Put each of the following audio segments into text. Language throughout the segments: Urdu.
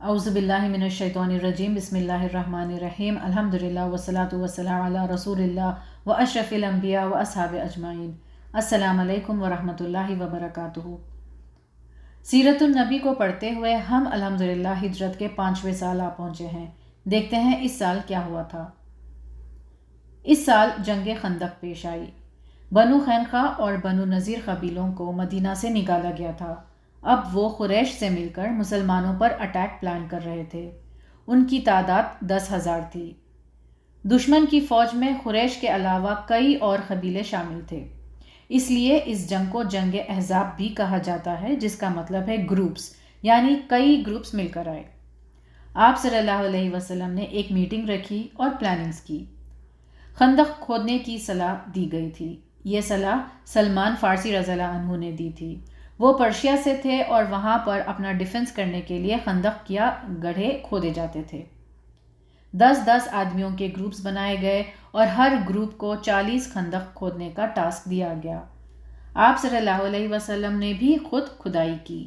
اعوذ باللہ من الشیطان الرجیم بسم اللہ الرحمن الرحیم الحمدللہ والصلاة والسلام علی رسول اللہ و اشرف الانبیاء و اصحاب اجمعین۔ السلام علیکم ورحمۃ اللہ وبرکاتہ۔ سیرت النبی کو پڑھتے ہوئے ہم الحمدللہ ہجرت کے 5ویں سال آ پہنچے ہیں۔ دیکھتے ہیں اس سال کیا ہوا تھا۔ اس سال جنگ خندق پیش آئی۔ بنو خینقا اور بنو نذیر قبیلوں کو مدینہ سے نکالا گیا تھا۔ اب وہ قریش سے مل کر مسلمانوں پر اٹیک پلان کر رہے تھے۔ ان کی تعداد 10,000 تھی۔ دشمن کی فوج میں قریش کے علاوہ کئی اور قبیلے شامل تھے، اس لیے اس جنگ کو جنگ احزاب بھی کہا جاتا ہے، جس کا مطلب ہے گروپس، یعنی کئی گروپس مل کر آئے۔ آپ صلی اللہ علیہ وسلم نے ایک میٹنگ رکھی اور پلاننگز کی۔ خندق کھودنے کی صلاح دی گئی تھی۔ یہ صلاح سلمان فارسی رضی اللہ عنہ نے دی تھی۔ وہ پرشیا سے تھے اور وہاں پر اپنا ڈیفنس کرنے کے لیے خندق یا گڑھے کھودے جاتے تھے۔ 10 آدمیوں کے گروپس بنائے گئے اور ہر گروپ کو 40 خندق کھودنے کا ٹاسک دیا گیا۔ آپ صلی اللہ علیہ وسلم نے بھی خود کھدائی کی۔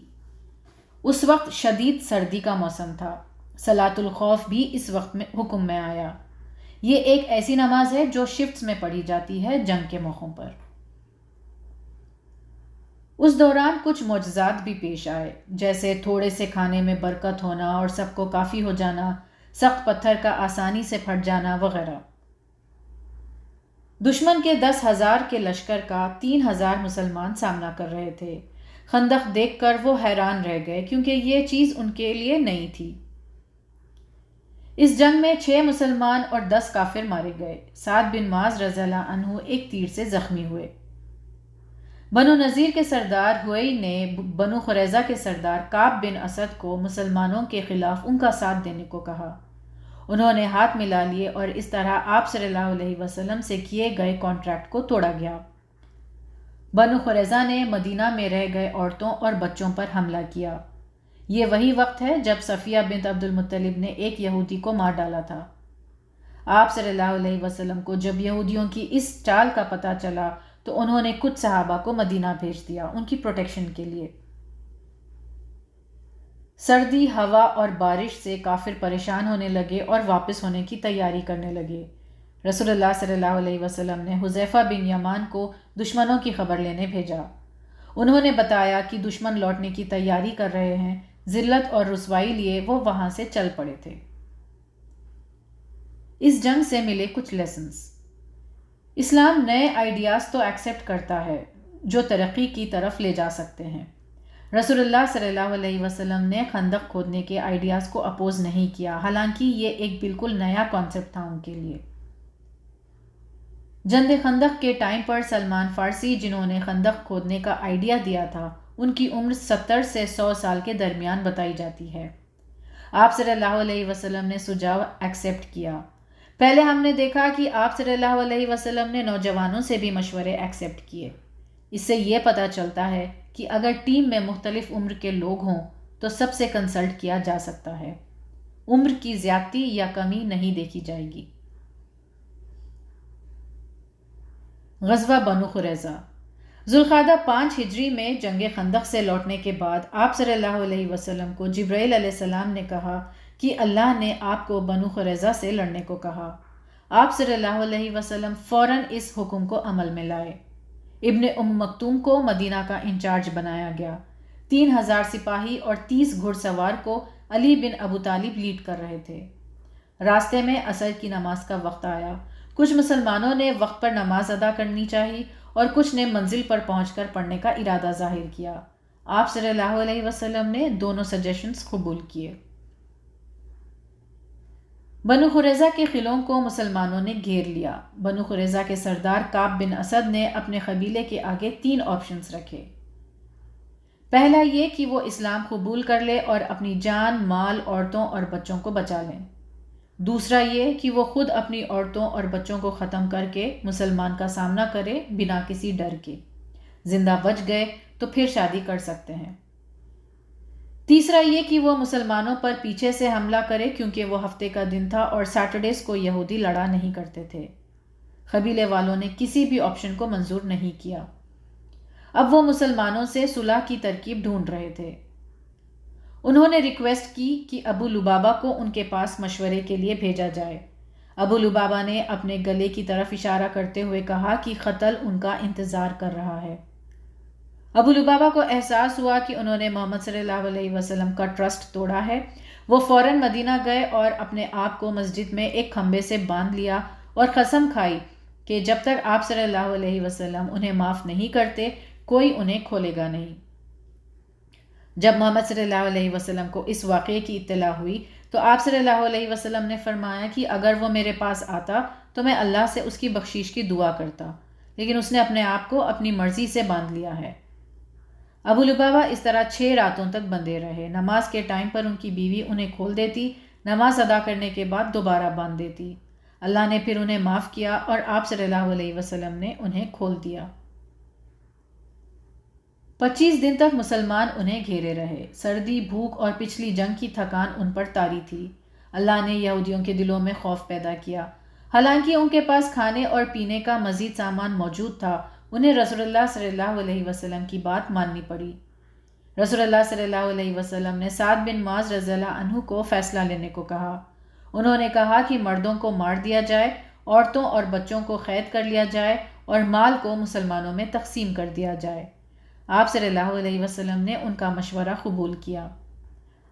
اس وقت شدید سردی کا موسم تھا۔ صلاۃ الخوف بھی اس وقت میں حکم میں آیا۔ یہ ایک ایسی نماز ہے جو شفٹس میں پڑھی جاتی ہے جنگ کے موقعوں پر۔ اس دوران کچھ معجزات بھی پیش آئے، جیسے تھوڑے سے کھانے میں برکت ہونا اور سب کو کافی ہو جانا، سخت پتھر کا آسانی سے پھٹ جانا وغیرہ۔ دشمن کے 10,000 کے لشکر کا 3,000 مسلمان سامنا کر رہے تھے۔ خندق دیکھ کر وہ حیران رہ گئے، کیونکہ یہ چیز ان کے لیے نئی تھی۔ اس جنگ میں 6 مسلمان اور 10 کافر مارے گئے۔ سعد بن معاذ رضی اللہ عنہ ایک تیر سے زخمی ہوئے۔ بنو نذیر کے سردار ہوئی نے بنو قریظہ کے سردار کعب بن اسد کو مسلمانوں کے خلاف ان کا ساتھ دینے کو کہا۔ انہوں نے ہاتھ ملا لیے اور اس طرح آپ صلی اللہ علیہ وسلم سے کیے گئے کانٹریکٹ کو توڑا گیا۔ بنو قریظہ نے مدینہ میں رہ گئے عورتوں اور بچوں پر حملہ کیا۔ یہ وہی وقت ہے جب صفیہ بنت عبد المطلب نے ایک یہودی کو مار ڈالا تھا۔ آپ صلی اللہ علیہ وسلم کو جب یہودیوں کی اس چال کا پتہ چلا تو انہوں نے کچھ صحابہ کو مدینہ بھیج دیا ان کی پروٹیکشن کے لیے۔ سردی، ہوا اور بارش سے کافر پریشان ہونے لگے اور واپس ہونے کی تیاری کرنے لگے۔ رسول اللہ صلی اللہ علیہ وسلم نے حذیفہ بن یمان کو دشمنوں کی خبر لینے بھیجا۔ انہوں نے بتایا کہ دشمن لوٹنے کی تیاری کر رہے ہیں۔ ذلت اور رسوائی لیے وہ وہاں سے چل پڑے تھے۔ اس جنگ سے ملے کچھ لیسنز۔ اسلام نئے آئیڈیاز تو ایکسیپٹ کرتا ہے جو ترقی کی طرف لے جا سکتے ہیں۔ رسول اللہ صلی اللہ علیہ وسلم نے خندق کھودنے کے آئیڈیاز کو اپوز نہیں کیا، حالانکہ یہ ایک بالکل نیا کانسیپٹ تھا ان کے لیے۔ جنگ خندق کے ٹائم پر سلمان فارسی، جنہوں نے خندق کھودنے کا آئیڈیا دیا تھا، ان کی عمر 70 سے 100 سال کے درمیان بتائی جاتی ہے۔ آپ صلی اللہ علیہ وسلم نے سجاؤ ایکسیپٹ کیا۔ پہلے ہم نے دیکھا کہ آپ صلی اللہ علیہ وسلم نے نوجوانوں سے بھی مشورے ایکسیپٹ کیے۔ اس سے یہ پتہ چلتا ہے کہ اگر ٹیم میں مختلف عمر کے لوگ ہوں تو سب سے کنسلٹ کیا جا سکتا ہے۔ عمر کی زیادتی یا کمی نہیں دیکھی جائے گی۔ غزوہ بنو قریظہ۔ ذوالقعدہ 5 ہجری میں جنگ خندق سے لوٹنے کے بعد آپ صلی اللہ علیہ وسلم کو جبرائیل علیہ السلام نے کہا کہ اللہ نے آپ کو بنو قریظہ سے لڑنے کو کہا۔ آپ صلی اللہ علیہ وسلم فوراً اس حکم کو عمل میں لائے۔ ابن مکتوم کو مدینہ کا انچارج بنایا گیا۔ 3,000 سپاہی اور 30 گھڑ سوار کو علی بن ابو طالب لیڈ کر رہے تھے۔ راستے میں عصر کی نماز کا وقت آیا۔ کچھ مسلمانوں نے وقت پر نماز ادا کرنی چاہی اور کچھ نے منزل پر پہنچ کر پڑھنے کا ارادہ ظاہر کیا۔ آپ صلی اللہ علیہ وسلم نے دونوں سجیشنز قبول کیے۔ بنو قریظہ کے قلعوں کو مسلمانوں نے گھیر لیا۔ بنو قریظہ کے سردار کعب بن اسد نے اپنے قبیلے کے آگے 3 آپشنز رکھے۔ پہلا یہ کہ وہ اسلام قبول کر لے اور اپنی جان، مال، عورتوں اور بچوں کو بچا لیں۔ دوسرا یہ کہ وہ خود اپنی عورتوں اور بچوں کو ختم کر کے مسلمان کا سامنا کرے بنا کسی ڈر کے۔ زندہ بچ گئے تو پھر شادی کر سکتے ہیں۔ تیسرا یہ کہ وہ مسلمانوں پر پیچھے سے حملہ کرے، کیونکہ وہ ہفتے کا دن تھا اور سیٹرڈیز کو یہودی لڑا نہیں کرتے تھے۔ قبیلے والوں نے کسی بھی آپشن کو منظور نہیں کیا۔ اب وہ مسلمانوں سے صلح کی ترکیب ڈھونڈ رہے تھے۔ انہوں نے ریکویسٹ کی کہ ابو لبابہ کو ان کے پاس مشورے کے لیے بھیجا جائے۔ ابو لبابہ نے اپنے گلے کی طرف اشارہ کرتے ہوئے کہا کہ قتل ان کا انتظار کر رہا ہے۔ ابو لبابہ کو احساس ہوا کہ انہوں نے محمد صلی اللہ علیہ وسلم کا ٹرسٹ توڑا ہے۔ وہ فوراً مدینہ گئے اور اپنے آپ کو مسجد میں ایک کھمبے سے باندھ لیا اور قسم کھائی کہ جب تک آپ صلی اللہ علیہ وسلم انہیں معاف نہیں کرتے کوئی انہیں کھولے گا نہیں۔ جب محمد صلی اللہ علیہ وسلم کو اس واقعے کی اطلاع ہوئی تو آپ صلی اللہ علیہ وسلم نے فرمایا کہ اگر وہ میرے پاس آتا تو میں اللہ سے اس کی بخشش کی دعا کرتا، لیکن اس نے اپنے آپ کو اپنی مرضی سے باندھ لیا ہے۔ ابو لبابہ اس طرح 6 راتوں تک بندھے رہے۔ نماز کے ٹائم پر ان کی بیوی انہیں کھول دیتی، نماز ادا کرنے کے بعد دوبارہ باندھ دیتی۔ اللہ نے پھر انہیں معاف کیا اور آپ صلی اللہ علیہ وسلم نے انہیں کھول دیا۔ 25 دن تک مسلمان انہیں گھیرے رہے۔ سردی، بھوک اور پچھلی جنگ کی تھکان ان پر طاری تھی۔ اللہ نے یہودیوں کے دلوں میں خوف پیدا کیا۔ حالانکہ ان کے پاس کھانے اور پینے کا مزید سامان موجود تھا، انہیں رسول اللہ صلی اللہ علیہ وسلم کی بات ماننی پڑی۔ رسول اللہ صلی اللہ علیہ وسلم نے سعد بن معاذ رضی اللہ عنہ کو فیصلہ لینے کو کہا۔ انہوں نے کہا کہ مردوں کو مار دیا جائے، عورتوں اور بچوں کو قید کر لیا جائے اور مال کو مسلمانوں میں تقسیم کر دیا جائے۔ آپ صلی اللہ علیہ وسلم نے ان کا مشورہ قبول کیا۔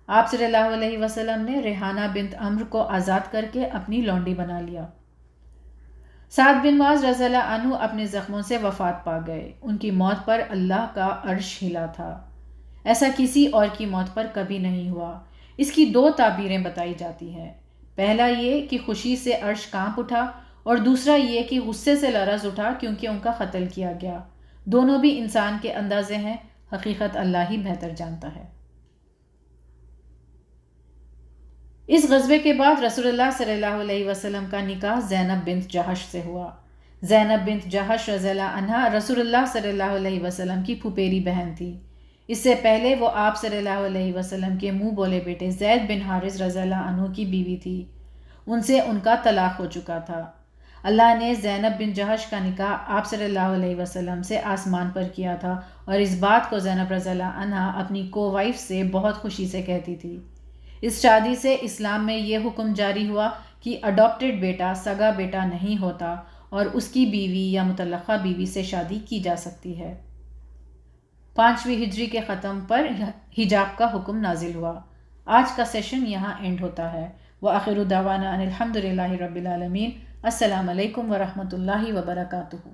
آپ صلی اللہ علیہ وسلم نے ریحانہ بنت عمرو کو آزاد کر کے اپنی لونڈی بنا لیا۔ سعد بن معاذ رضی اللہ عنہ اپنے زخموں سے وفات پا گئے۔ ان کی موت پر اللہ کا عرش ہلا تھا۔ ایسا کسی اور کی موت پر کبھی نہیں ہوا۔ اس کی 2 تعبیریں بتائی جاتی ہیں۔ پہلا یہ کہ خوشی سے عرش کانپ اٹھا اور دوسرا یہ کہ غصے سے لرز اٹھا کیونکہ ان کا قتل کیا گیا۔ دونوں بھی انسان کے اندازے ہیں، حقیقت اللہ ہی بہتر جانتا ہے۔ اس غزوے کے بعد رسول اللہ صلی اللہ علیہ وسلم کا نکاح زینب بنت جہش سے ہوا۔ زینب بنت جہش رضی اللہ عنہا رسول اللہ صلی اللہ علیہ وسلم کی پھپھیری بہن تھی۔ اس سے پہلے وہ آپ صلی اللہ علیہ وسلم کے منہ بولے بیٹے زید بن حارث رضی اللہ عنہ کی بیوی تھی۔ ان سے ان کا طلاق ہو چکا تھا۔ اللہ نے زینب بن جہش کا نکاح آپ صلی اللہ علیہ وسلم سے آسمان پر کیا تھا، اور اس بات کو زینب رضی اللہ عنہا اپنی کو وائف سے بہت خوشی سے کہتی تھی۔ اس شادی سے اسلام میں یہ حکم جاری ہوا کہ اڈاپٹڈ بیٹا سگا بیٹا نہیں ہوتا اور اس کی بیوی یا مطلقہ بیوی سے شادی کی جا سکتی ہے۔ 5ویں ہجری کے ختم پر حجاب کا حکم نازل ہوا۔ آج کا سیشن یہاں اینڈ ہوتا ہے۔ وآخر دعوانا ان الحمد للہ رب العالمین۔ السلام علیکم ورحمۃ اللہ وبرکاتہ۔